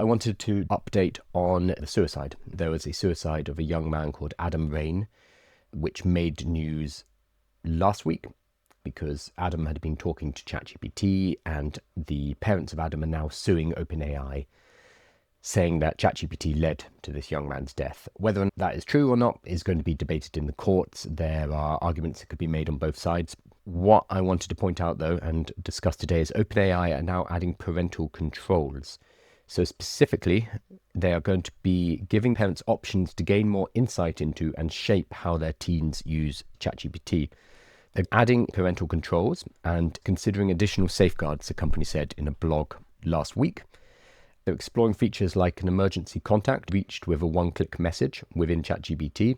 I wanted to update on the suicide. There was a suicide of a young man called Adam Rain, which made news last week because Adam had been talking to ChatGPT, and the parents of Adam are now suing OpenAI, saying that ChatGPT led to this young man's death. Whether that is true or not is going to be debated in the courts. There are arguments that could be made on both sides. What I wanted to point out, though, and discuss today is OpenAI are now adding parental controls. So specifically, they are going to be giving parents options to gain more insight into and shape how their teens use ChatGPT. They're adding parental controls and considering additional safeguards, the company said in a blog last week. They're exploring features like an emergency contact reached with a one-click message within ChatGPT,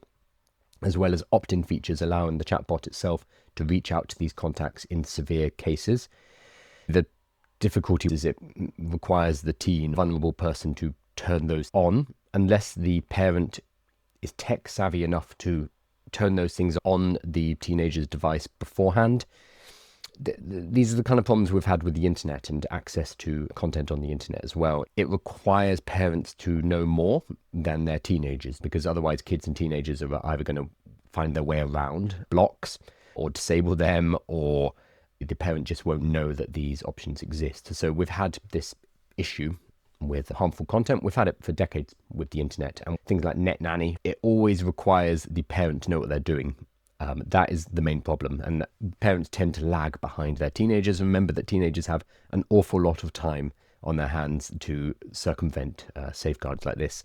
as well as opt-in features allowing the chatbot itself to reach out to these contacts in severe cases. The difficulty is it requires the vulnerable person to turn those on unless the parent is tech savvy enough to turn those things on the teenager's device beforehand. These are the kind of problems we've had with the internet and access to content on the internet as well. It requires parents to know more than their teenagers, because otherwise kids and teenagers are either going to find their way around blocks or disable them, or the parent just won't know that these options exist. So we've had this issue with harmful content. We've had it for decades with the internet and things like Net Nanny. It always requires the parent to know what they're doing. That is the main problem, and parents tend to lag behind their teenagers. Remember that teenagers have an awful lot of time on their hands to circumvent safeguards like this.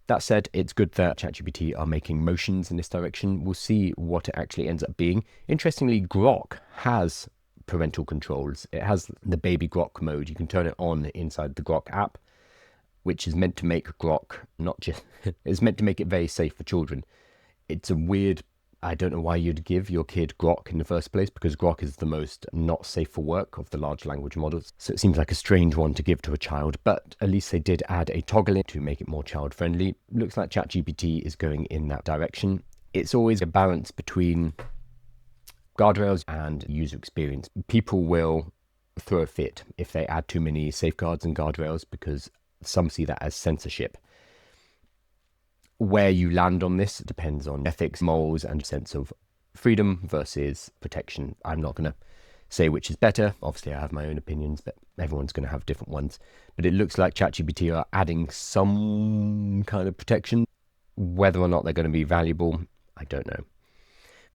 That said, it's good that ChatGPT are making motions in this direction. We'll see what it actually ends up being. Interestingly, Grok has parental controls. It has the baby Grok mode. You can turn it on inside the Grok app, which is meant to make Grok it's meant to make it very safe for children. It's a weird, I don't know why you'd give your kid Grok in the first place, because Grok is the most not safe for work of the large language models. So it seems like a strange one to give to a child, but at least they did add a toggle in to make it more child friendly. Looks like ChatGPT is going in that direction. It's always a balance between guardrails and user experience. People will throw a fit if they add too many safeguards and guardrails, because some see that as censorship. Where you land on this depends on ethics, morals, and sense of freedom versus protection. I'm not going to say which is better. Obviously, I have my own opinions, but everyone's going to have different ones. But it looks like ChatGPT are adding some kind of protection. Whether or not they're going to be valuable, I don't know.